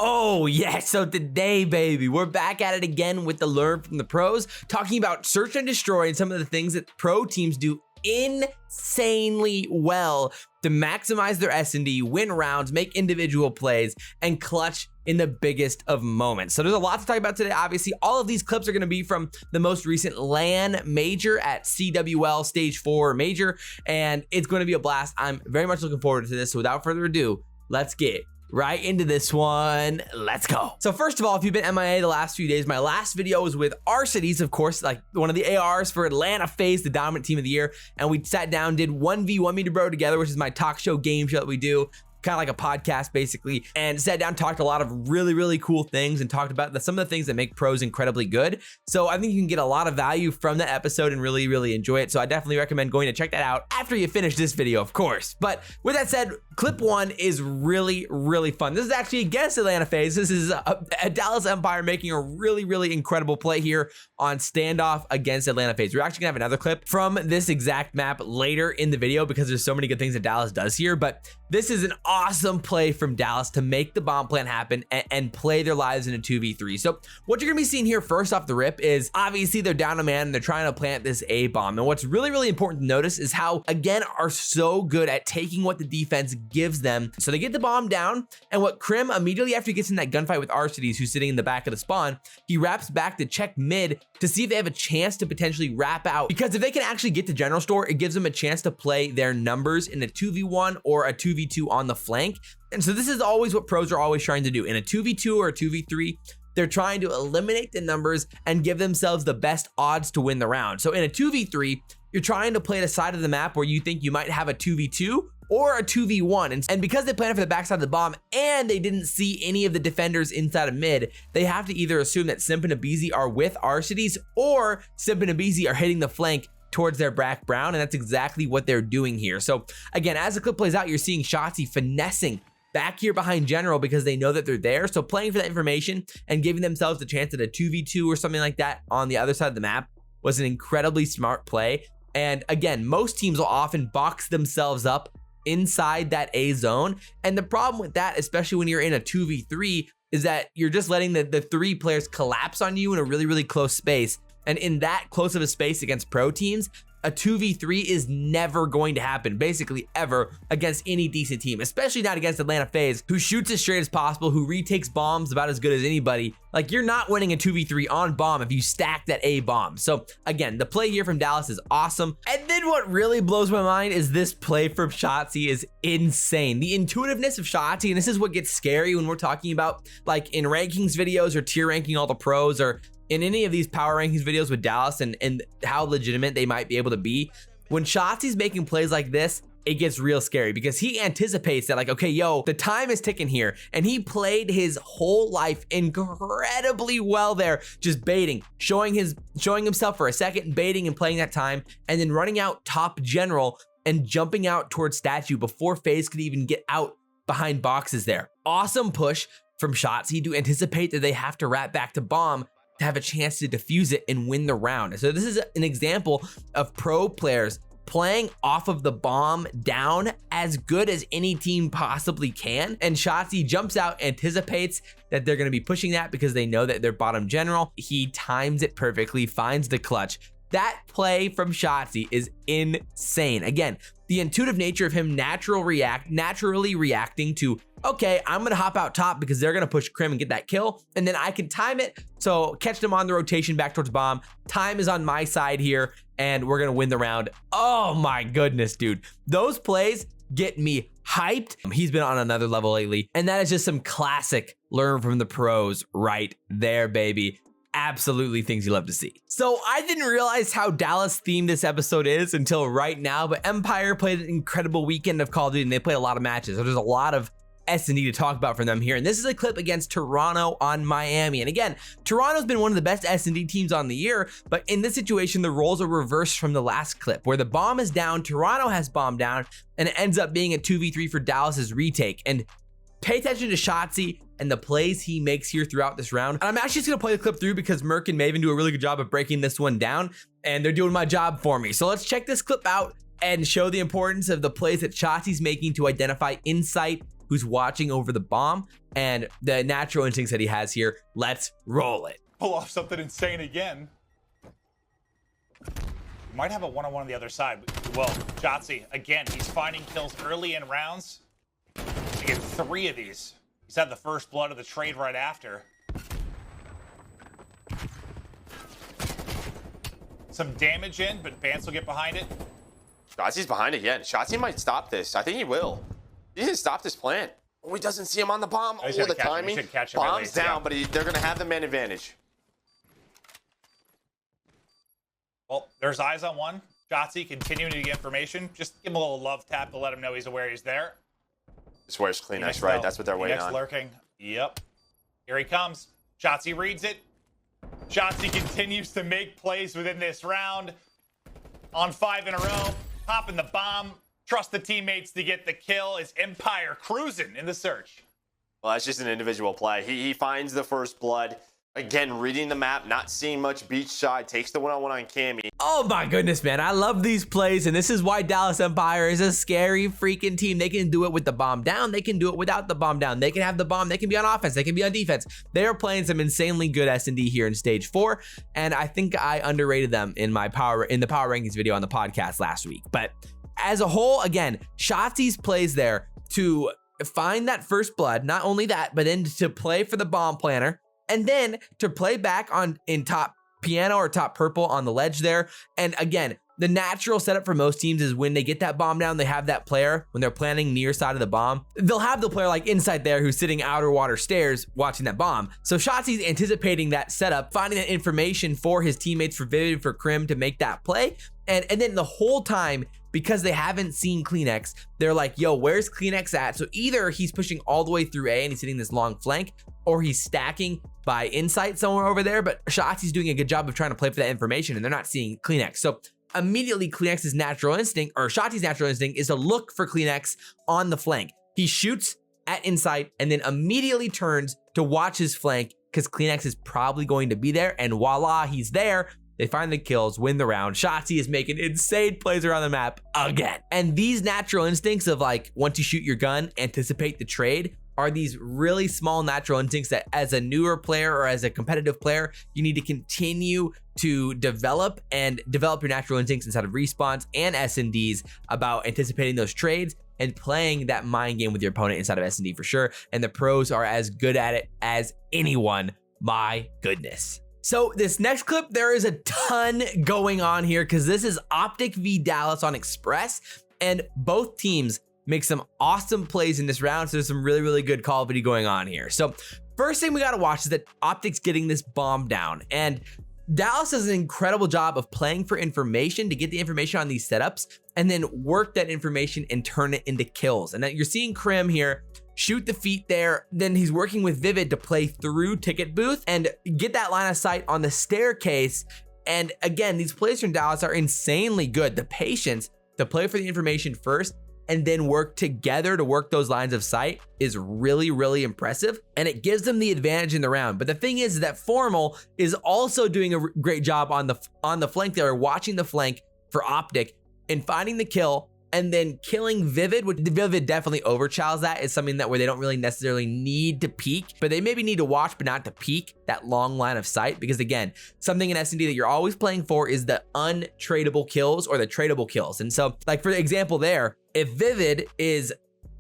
Oh yeah, so today, baby, we're back at it again with the Learn from the Pros, talking about search and destroy and some of the things that pro teams do insanely well to maximize their SnD, win rounds, make individual plays, and clutch in the biggest of moments. So there's a lot to talk about today. Obviously, all of these clips are going to be from the most recent LAN major at CWL Stage 4 Major, and it's going to be a blast. I'm very much looking forward to this. So without further ado, let's get right into this one. Let's go. So first of all, if you've been MIA the last few days, my last video was with Arcides, of course, like one of the ARs for Atlanta FaZe, the dominant team of the year. And we sat down, did 1v1 me to bro together, which is my talk show game show that we do. Kind of like a podcast basically, and sat down, talked a lot of really cool things and talked about some of the things that make pros incredibly good. So I think you can get a lot of value from that episode and really enjoy it. So I definitely recommend going to check that out after you finish this video, of course. But with that said, clip one is really fun. This is actually against Atlanta FaZe. This is a Dallas Empire making a really incredible play here on standoff against Atlanta FaZe. We're actually gonna have another clip from this exact map later in the video because there's so many good things that Dallas does here, but this is an awesome play from Dallas to make the bomb plan happen and play their lives in a 2v3. So what you're gonna be seeing here first off the rip is obviously they're down a man and they're trying to plant this A bomb. And what's really important to notice is how, again, are so good at taking what the defense gives them. So they get the bomb down, and what Krim immediately after he gets in that gunfight with Arcides, who's sitting in the back of the spawn, he wraps back to check mid to see if they have a chance to potentially wrap out. Because if they can actually get to general store, it gives them a chance to play their numbers in a 2v1 or a 2v2 on the flank. And so this is always what pros are always trying to do. In a 2v2 or a 2v3, they're trying to eliminate the numbers and give themselves the best odds to win the round. So in a 2v3, you're trying to play the side of the map where you think you might have a 2v2 or a 2v1. And because they planned for the backside of the bomb and they didn't see any of the defenders inside of mid, they have to either assume that Simp and Abizi are with Arcides or Simp and Abizi are hitting the flank towards their Brack Brown, and that's exactly what they're doing here. So again, as the clip plays out, you're seeing Shotzzy finessing back here behind General because they know that they're there. So playing for that information and giving themselves the chance at a 2v2 or something like that on the other side of the map was an incredibly smart play. And again, most teams will often box themselves up inside that A zone. And the problem with that, especially when you're in a 2v3, is that you're just letting the three players collapse on you in a really close space. And in that close of a space against pro teams, a 2v3 is never going to happen, basically ever, against any decent team, especially not against Atlanta FaZe, who shoots as straight as possible, who retakes bombs about as good as anybody. Like, you're not winning a 2v3 on bomb if you stack that A bomb. So again, the play here from Dallas is awesome. And then what really blows my mind is this play from Shotzzy is insane. The intuitiveness of Shotzzy, and this is what gets scary when we're talking about like in rankings videos or tier ranking all the pros or in any of these power rankings videos with Dallas and how legitimate they might be able to be. When Shotzzy's making plays like this, it gets real scary because he anticipates that, like, okay, yo, the time is ticking here. And he played his whole life incredibly well there, just baiting, showing himself for a second, baiting and playing that time, and then running out top general and jumping out towards statue before FaZe could even get out behind boxes there. Awesome push from Shotzzy to anticipate that they have to wrap back to bomb to have a chance to defuse it and win the round. So this is an example of pro players playing off of the bomb down as good as any team possibly can. And Shotzzy jumps out, anticipates that they're gonna be pushing that because they know that they're bottom general. He times it perfectly, finds the clutch. That play from Shotzzy is insane. Again, the intuitive nature of him naturally reacting to, okay, I'm gonna hop out top because they're gonna push Krim and get that kill, and then I can time it, so catch them on the rotation back towards bomb. Time is on my side here, and we're gonna win the round. Oh my goodness, dude. Those plays get me hyped. He's been on another level lately, and that is just some classic learn from the pros right there, baby. Absolutely things you love to see. So I didn't realize how Dallas themed this episode is until right now, but Empire played an incredible weekend of Call of Duty and they played a lot of matches. So there's a lot of SnD to talk about from them here. And this is a clip against Toronto on Miami. And again, Toronto's been one of the best SnD teams on the year, but in this situation, the roles are reversed from the last clip where the bomb is down, Toronto has bomb down, and it ends up being a 2v3 for Dallas's retake. And pay attention to Shotzzy and the plays he makes here throughout this round. And I'm actually just gonna play the clip through because Merc and Maven do a really good job of breaking this one down, and they're doing my job for me. So let's check this clip out and show the importance of the plays that Shotzzy's making to identify Insight, who's watching over the bomb, and the natural instincts that he has here. Let's roll it. Pull off something insane again. Might have a one-on-one on the other side. Well, Shotzzy, again, he's finding kills early in rounds. To get 3 of these. He's had the first blood of the trade right after. Some damage in, but Vance will get behind it. Shotzzy's behind it again. Shotzzy might stop this. I think he will. He can stop this plant. Oh, he doesn't see him on the bomb. Oh, the timing. Bomb's down, but they're going to have the man advantage. Well, there's eyes on one. Shotzzy continuing to get information. Just give him a little love tap to let him know he's aware he's there. This where's Kleenex, right? That's what they're waiting on. Lurking. Yep. Here he comes. Shotzzy reads it. Shotzzy continues to make plays within this round. On 5 in a row. Popping the bomb. Trust the teammates to get the kill. Is Empire cruising in the search? Well, that's just an individual play. He finds the first blood. Again, reading the map, not seeing much beach side, takes the one-on-one on Cammy. Oh my goodness, man. I love these plays, and this is why Dallas Empire is a scary freaking team. They can do it with the bomb down. They can do it without the bomb down. They can have the bomb. They can be on offense. They can be on defense. They are playing some insanely good SnD here in stage 4, and I think I underrated them in the power rankings video on the podcast last week. But as a whole, again, Shotzi's plays there to find that first blood, not only that, but then to play for the bomb planner, and then to play back in top piano or top purple on the ledge there. And again, the natural setup for most teams is when they get that bomb down, they have that player, when they're planning near side of the bomb, they'll have the player like inside there who's sitting outer water stairs watching that bomb. So Shotzi's anticipating that setup, finding that information for his teammates, for Vivid, for Crim to make that play. And then the whole time, because they haven't seen Kleenex, they're like, yo, where's Kleenex at? So either he's pushing all the way through A and he's hitting this long flank, or he's stacking by insight somewhere over there, but Shotzi's doing a good job of trying to play for that information and they're not seeing Kleenex. So immediately Kleenex's natural instinct, or Shotzi's natural instinct, is to look for Kleenex on the flank. He shoots at insight and then immediately turns to watch his flank because Kleenex is probably going to be there, and voila, he's there. They find the kills, win the round. Shotzzy is making insane plays around the map again. And these natural instincts of like, once you shoot your gun, anticipate the trade, are these really small natural instincts that as a newer player or as a competitive player, you need to continue to develop your natural instincts inside of respawns and SNDs about anticipating those trades and playing that mind game with your opponent inside of SND for sure. And the pros are as good at it as anyone. My goodness. So this next clip, there is a ton going on here because this is Optic v Dallas on Express, and both teams make some awesome plays in this round. So there's some really, really good Call of Duty going on here. So first thing we got to watch is that Optic's getting this bomb down, and Dallas does an incredible job of playing for information to get the information on these setups and then work that information and turn it into kills. And that you're seeing Crim here shoot the feet there. Then he's working with Vivid to play through Ticket Booth and get that line of sight on the staircase. And again, these plays from Dallas are insanely good. The patience to play for the information first and then work together to work those lines of sight is really, really impressive. And it gives them the advantage in the round. But the thing is that Formal is also doing a great job on the flank there, watching the flank for Optic and finding the kill and then killing Vivid, which Vivid definitely overchows that. It's something that where they don't really necessarily need to peek, but they maybe need to watch, but not to peek that long line of sight. Because again, something in SnD that you're always playing for is the untradeable kills or the tradable kills. And so like for example there, if Vivid is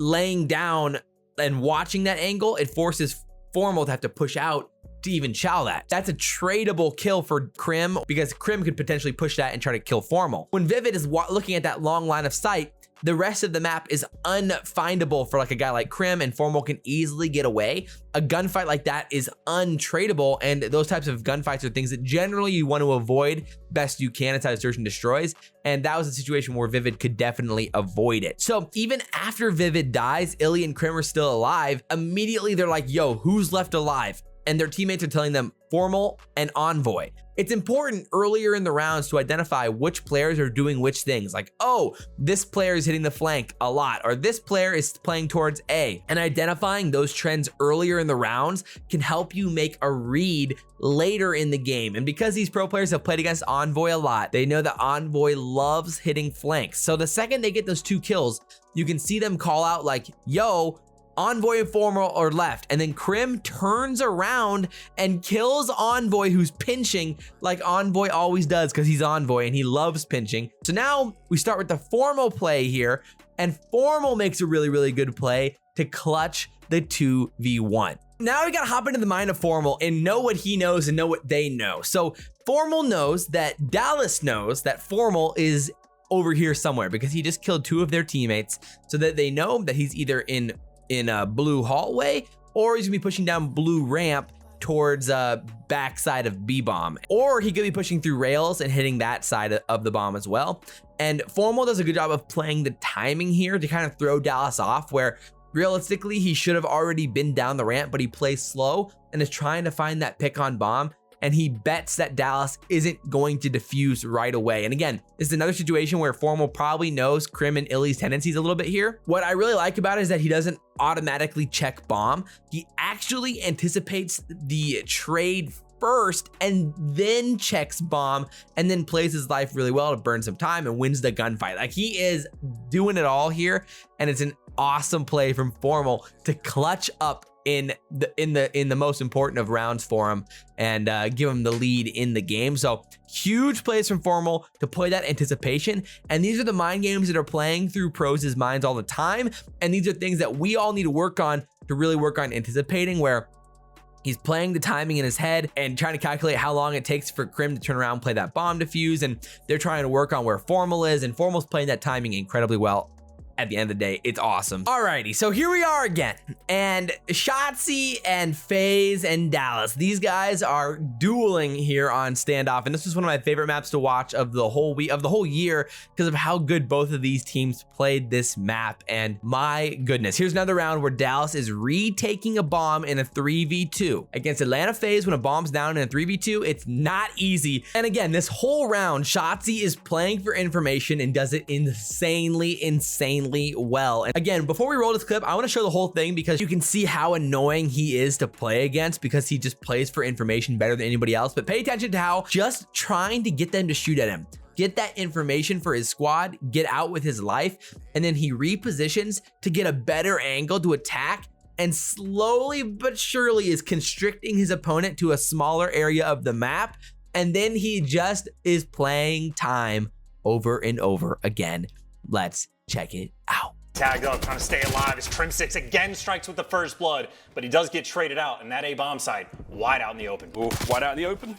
laying down and watching that angle, it forces Formal to have to push out to even chow that. That's a tradable kill for Crim because Crim could potentially push that and try to kill Formal. When Vivid is looking at that long line of sight, the rest of the map is unfindable for like a guy like Crim, and Formal can easily get away. A gunfight like that is untradeable, and those types of gunfights are things that generally you want to avoid best you can inside of Search and Destroys, and that was a situation where Vivid could definitely avoid it. So even after Vivid dies, Illy and Crim are still alive. Immediately they're like, yo, who's left alive? And their teammates are telling them Formal and Envoy. It's important earlier in the rounds to identify which players are doing which things. Like, oh, this player is hitting the flank a lot, or this player is playing towards A. And identifying those trends earlier in the rounds can help you make a read later in the game. And because these pro players have played against Envoy a lot, they know that Envoy loves hitting flanks. So the second they get those 2 kills, you can see them call out like, yo, Envoy and Formal are left, and then Crim turns around and kills Envoy, who's pinching like Envoy always does because he's Envoy and he loves pinching. So now we start with the Formal play here, and Formal makes a really, really good play to clutch the 2v1. Now we gotta hop into the mind of Formal and know what he knows and know what they know. So Formal knows that Dallas knows that Formal is over here somewhere because he just killed 2 of their teammates, so that they know that he's either in a blue hallway or he's gonna be pushing down blue ramp towards backside of B bomb, or he could be pushing through rails and hitting that side of the bomb as well. And Formal does a good job of playing the timing here to kind of throw Dallas off, where realistically he should have already been down the ramp, but he plays slow and is trying to find that pick on bomb, and he bets that Dallas isn't going to defuse right away. And again, this is another situation where Formal probably knows Crim and Illy's tendencies a little bit here. What I really like about it is that he doesn't automatically check bomb. He actually anticipates the trade first and then checks bomb, and then plays his life really well to burn some time and wins the gunfight. Like, he is doing it all here, and it's an awesome play from Formal to clutch up in the most important of rounds for him and give him the lead in the game. So huge plays from Formal to play that anticipation. And these are the mind games that are playing through pros' minds all the time. And these are things that we all need to work on to really work on anticipating, where he's playing the timing in his head and trying to calculate how long it takes for Crim to turn around and play that bomb defuse. And they're trying to work on where Formal is, and Formal's playing that timing incredibly well. At the end of the day, it's awesome. Alrighty, so here we are again, and Shotzzy and FaZe and Dallas, these guys are dueling here on Standoff, and this was one of my favorite maps to watch of the whole week, of the whole year, because of how good both of these teams played this map. And my goodness, here's another round where Dallas is retaking a bomb in a 3v2 against Atlanta FaZe. When a bomb's down in a 3v2, it's not easy. And again, this whole round, Shotzzy is playing for information and does it insanely well. And again, before we roll this clip, I want to show the whole thing because you can see how annoying he is to play against, because he just plays for information better than anybody else. But pay attention to how just trying to get them to shoot at him, get that information for his squad, get out with his life, and then he repositions to get a better angle to attack, and slowly but surely is constricting his opponent to a smaller area of the map. And then he just is playing time over and over again. Let's check it out. Tagged up, trying to stay alive as Trim6 again strikes with the first blood, but he does get traded out, and that A-bomb side wide out in the open. Oof, wide out in the open.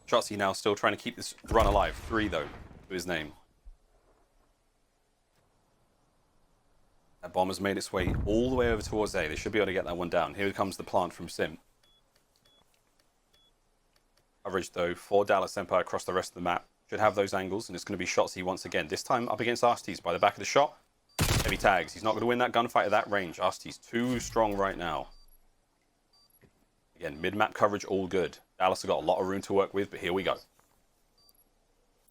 Shotzzy now still trying to keep this run alive. 3 though, to his name. That bomb has made its way all the way over towards A. They should be able to get that one down. Here comes the plant from Sim. Coverage though for Dallas Empire across the rest of the map. Should have those angles, and it's going to be Shotzzy once again. This time up against Arsty's by the back of the shot. Heavy tags. He's not going to win that gunfight at that range. Arsty's too strong right now. Again, mid-map coverage, all good. Dallas has got a lot of room to work with, but here we go.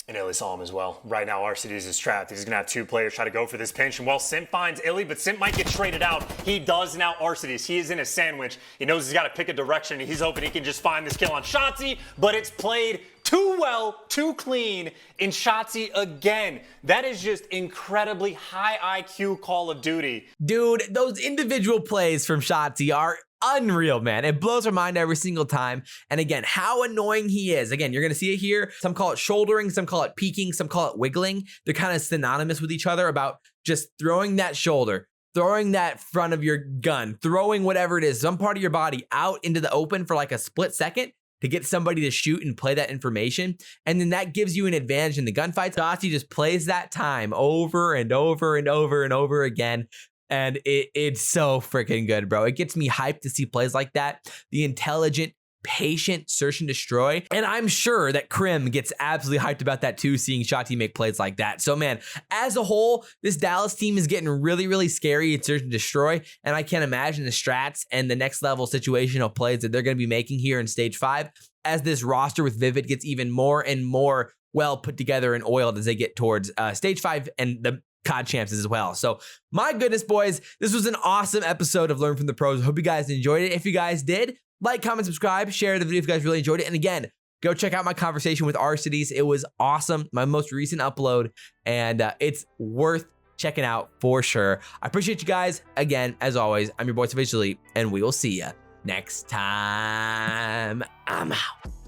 And Illy saw him as well. Right now, Arcedes is trapped. He's going to have 2 players try to go for this pinch. And well, Simp finds Illy, but Simp might get traded out. He does now Arcedes. He is in a sandwich. He knows he's got to pick a direction. He's hoping he can just find this kill on Shotzzy, but it's played too well, too clean in Shotzzy again. That is just incredibly high IQ Call of Duty. Dude, those individual plays from Shotzzy are unreal, man. It blows our mind every single time. And again, how annoying he is. Again, you're going to see it here. Some call it shouldering, some call it peeking, some call it wiggling. They're kind of synonymous with each other about just throwing that shoulder, throwing that front of your gun, throwing whatever it is, some part of your body out into the open for like a split second to get somebody to shoot and play that information. And then that gives you an advantage in the gunfights. Shotzzy just plays that time over and over and over and over again. And it's so freaking good, bro. It gets me hyped to see plays like that. The intelligent, patient search and destroy. And I'm sure that Crim gets absolutely hyped about that too, seeing Shotzzy make plays like that. So man, as a whole, this Dallas team is getting really, really scary at search and destroy. And I can't imagine the strats and the next level situational plays that they're going to be making here in stage 5 as this roster with Vivid gets even more and more well put together and oiled as they get towards stage 5 and the COD champs as well. So my goodness, boys, this was an awesome episode of Learn from the Pros. I hope you guys enjoyed it. If you guys did, like, comment, subscribe, share the video if you guys really enjoyed it. And again, go check out my conversation with Arcedes. It was awesome. My most recent upload, and it's worth checking out for sure. I appreciate you guys. Again, as always, I'm your boy SalvationsElite, and we will see you next time. I'm out.